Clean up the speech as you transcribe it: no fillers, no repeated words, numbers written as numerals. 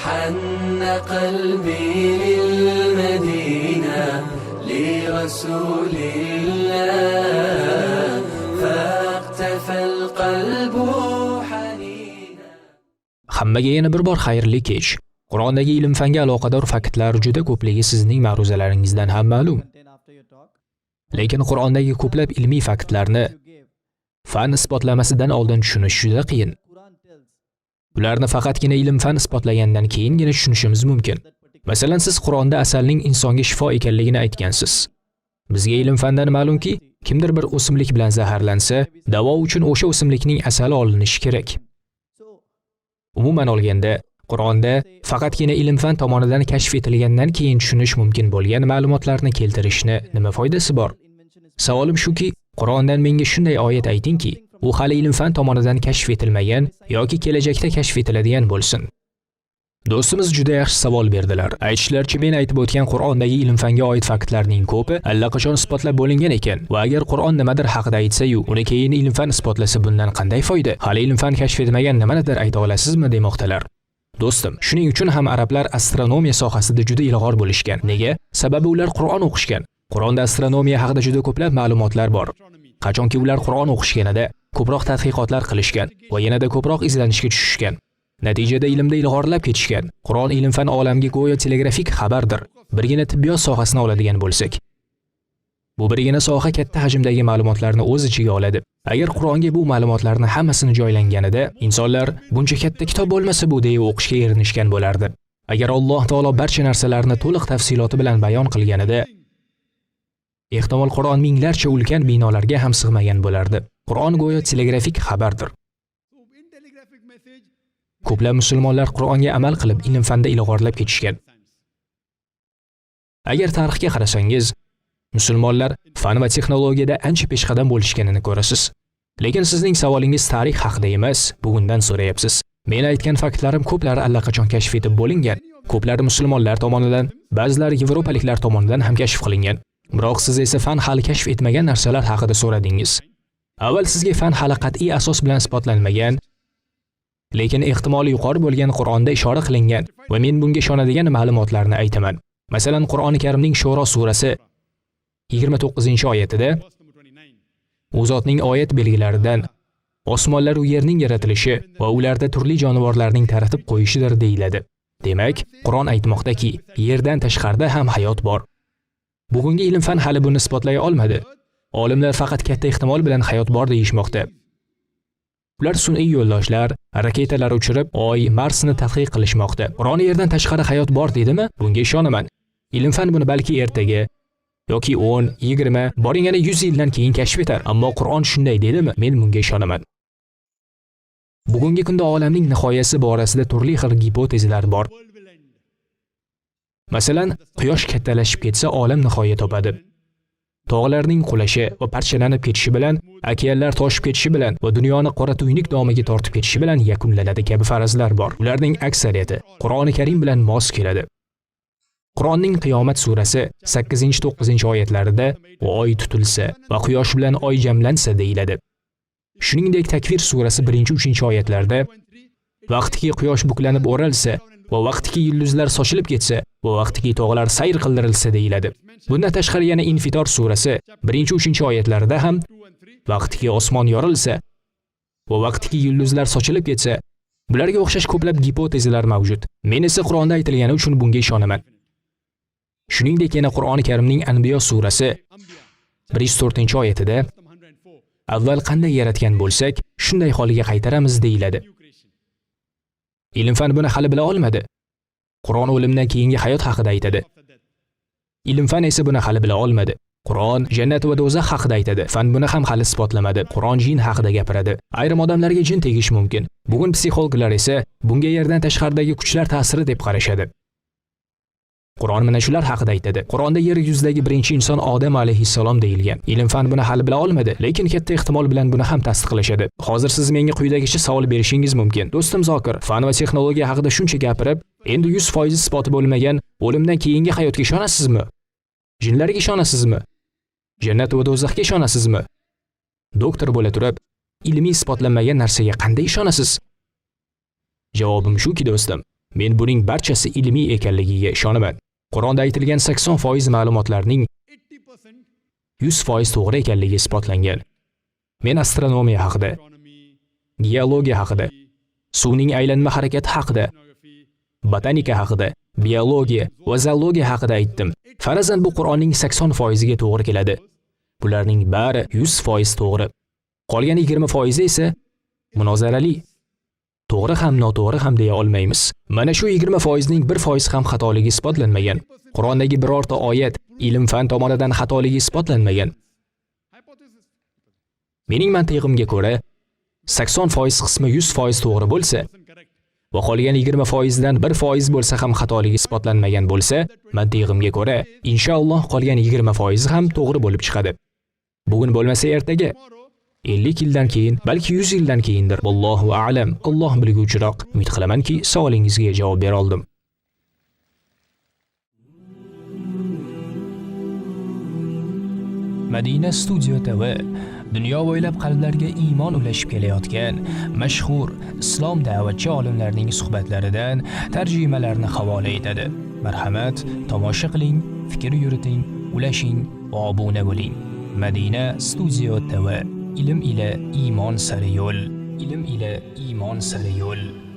حن قلبي للمدينة لرسول الله فاقتفى القلب حنينا. Hammaga yana bir bor xayrli kech. Qur'ondagi ilm-fanga aloqador faktlar juda ko'pligi sizning ma'ruzalaringizdan ham ma'lum. Lekin Qur'ondagi ko'plab ilmiy faktlarni fan isbotlamasidan oldin tushunish juda qiyin. Ularni faqatgina ilm-fan isbotlagandan keyingina tushunishimiz mumkin. Masalan, siz Qur'onda asalning insonga shifo ekanligini aytgansiz. Bizga ilm-fandan ma'lumki, kimdir bir o'simlik bilan zaharlansa, davo uchun o'sha o'simlikning asali olinishi kerak. Umuman olganda, Qur'onda faqatgina ilm-fan tomonidan kashf etilgandan keyin tushunish mumkin bo'lgan ma'lumotlarni keltirishni nima foydasi bor? Savolim shuki, Qur'ondan menga shunday oyat aytingki, u hali ilm-fan tomonidan kashf etilmagan yoki kelajakda kashf etiladigan bo'lsin. Do'stimiz juda yaxshi savol berdilar. Aytishlaricha, men aytib o'tgan Qur'ondagi ilm-fanga oid faktlarning ko'pi allaqachon isbotlab bo'lingan ekan va agar Qur'on nimadir haqida aytsa-yu, uni keyin ilm-fan isbotlasa bundan qanday foyda? Hali ilm-fan kashf etmagan nimanidir ayta olasizmi demoqdalar. Do'stim, shuning uchun ham arablar astronomiya sohasida juda ilg'or bo'lishgan. Nega? Sababi ular Qur'on o'qishgan. Qur'onda astronomiya haqida juda ko'plab ma'lumotlar bor. Qachonki ular Qur'on o'qishganida ko'proq tadqiqotlar qilishgan va yanada ko'proq izlanishga tushishgan. Natijada ilmda ilg'orlab ketishgan. Qur'on ilm-fan olamiga go'yo telegrafik xabardir. Birgina tibbiyot sohasini oladigan bo'lsak. Bu birgina soha katta hajmdagi ma'lumotlarni o'z ichiga oladi. Agar Qur'onga bu ma'lumotlarni hammasini joylanganida, insonlar buncha katta kitob bo'lmasa bu deya o'qishga erinishgan bo'lardi. Agar Alloh taolo barcha narsalarni to'liq tafsiloti bilan bayon qilganida, ehtimol Qur'on minglarcha ulkan binolarga ham sig'magan bo'lardi. Qur'on go'yo telegrafik xabardir. Ko'plab musulmonlar Qur'onga amal qilib ilm-fanda ilg'orlab ketishgan. Agar tarixga qarasangiz, musulmonlar fan va texnologiyada ancha peshqadam bo'lishganini ko'rasiz. Lekin sizning savolingiz tarix haqida emas, bugundan so'rayapsiz. Men aytgan faktlarim ko'plari allaqachon kashf etib bo'lingan. Ko'plari musulmonlar tomonidan, ba'zilari yevropaliklar tomonidan ham kashf qilingan. Biroq siz esa fan hali kashf etmagan narsalar haqida so'radingiz. Avval sizga fan hali qat'iy asos bilan isbotlanmagan, lekin ehtimoli yuqori bo'lgan Qur'onda ishora qilingan va men bunga ishonadigan ma'lumotlarni aytaman. Masalan, Qur'oni Karimning Shuro surasi 29-oyatida u zotning oyat belgilaridan osmonlar va yerning yaratilishi va ularda turli jonivorlarning taratib qo'yishidir deyiladi. Demak, Qur'on aytmoqdaki, yerdan tashqarida ham hayot bor. Bugungi ilm-fan hali buni isbotlay olmadi. Olimlar faqat katta ehtimol bilan hayot bor deyishmoqda. Ular sun'iy yo'ldoshlar, raketalar uchirib, Oy, Marsni tadqiq qilishmoqda. Qur'on yerdan tashqari hayot bor dedimi? Bunga ishonaman. Ilm-fan buni balki ertaga yoki 10, 20, boringani 100 yildan keyin kashf etar. Ammo Qur'on shunday dedimi? Men bunga ishonaman. Bugungi kunda olamning nihoyasi borasida turli xil gipotezlar bor. Masalan, quyosh kattalashib ketsa, olam nihoya topadi. Tog'larning qulashi va parchalanib ketishi bilan, okeanlar toshib ketishi bilan va dunyoni qora tuynuk domiga tortib ketishi bilan yakunlanadi kabi farazlar bor. Ularning aksariyati Qur'oni Karim bilan mos keladi. Qur'onning Qiyomat surasi 8-9-oyatlarida oy tutilsa va quyosh bilan oy jamlansa deyiladi. Shuningdek, Takvir surasi 1-3-oyatlarda vaqtiki quyosh buklanib o'ralsa va vaqtiki yulduzlar sochilib ketsa va vaqtiki tog'lar sayr qildirilsa deyiladi. Bundan tashqari yana Infitor surasi 1-3-oyatlarida ham vaqtiki osmon yorilsa va vaqtiki yulduzlar sochilib ketsa, bularga o'xshash ko'plab gipotezalar mavjud. Men esa Qur'onda aytilgani uchun bunga ishonaman. Shuningdek, yana Qur'oni Karimning Anbiyo surasi 104-oyatida avval qanday yaratgan bo'lsak, shunday holiga qaytaramiz deyiladi. Ilm-fan buni hali bila olmadi. Qur'on o'limdan keyingi hayot haqida aytadi. Ilm-fan esa buni hali bila olmadi. Qur'on jannat va do'zax haqida aytadi. Fan buni ham hali isbotlamadi. Qur'on jin haqida gapiradi. Ayrim odamlarga jin tegish mumkin. Bugun psixologlar esa bunga yerdan tashqaridagi kuchlar ta'siri deb qarashadi. Qur'on mana shular haqida aytadi. Qur'onda yer yuzidagi birinchi inson Odam alayhissalom deyilgan. Ilm-fan buni hali bila olmadi, lekin katta ehtimol bilan buni ham tasdiqlashadi. Hozir siz menga quyidagicha savol berishingiz mumkin. Do'stim Zokir, fan va texnologiya haqida shuncha gapirib, endi 100% isboti bo'lmagan o'limdan keyingi hayotga ishonasizmi? Jinlarga ishonasizmi? Jannat va do'zaxga ishonasizmi? Doktor bo'la turib, ilmiy isbotlanmagan narsaga qanday ishonasiz? Javobim shuki do'stim, Men buning barchasi ilmiy ekanligiga ishonaman. Qur'onda aytilgan 80% ma'lumotlarning 100% to'g'ri ekanligi isbotlangan. Men astronomiya haqida, geologiya haqida, suvning aylanma harakati haqida, botanika haqida, biologiya va zoologiya haqida aytdim. Farazan bu Qur'onning 80% ga to'g'ri keladi. Bularning bari 100% to'g'ri. Qolgan 20% esa munozarali. To'g'ri ham, noto'g'ri ham deya olmaymiz. Mana shu 20% ning 1% ham xatoligi isbotlanmagan. Qur'ondagi birorta oyat ilm-fan tomonidan xatoligi isbotlanmagan. Mening mantiqimga ko'ra 80% qismi 100% to'g'ri bo'lsa va qolgan 20% dan 1% bo'lsa ham xatoligi isbotlanmagan bo'lsa, mantiqimga ko'ra, inshaalloh qolgan 20% ham to'g'ri bo'lib chiqadi. Bugun bo'lmasa ertaga 50 yildan keyin, balki 100 yildan keyindir. Allohu a'lam. Alloh bilguvchiroq. Umid qilamanki, savolingizga javob bera oldim. Madina Studio TV dunyo bo'ylab qalblarga iymon ulashib kelayotgan mashhur islom da'vatchi olimlarning suhbatlaridan tarjimalarni havola etadi. Marhamat, tomosha qiling, fikr yuriting, ulashing va obuna bo'ling. Madina Studio TV. Ilm ila iymon sari yo'l. Ilm ila iymon sari yo'l.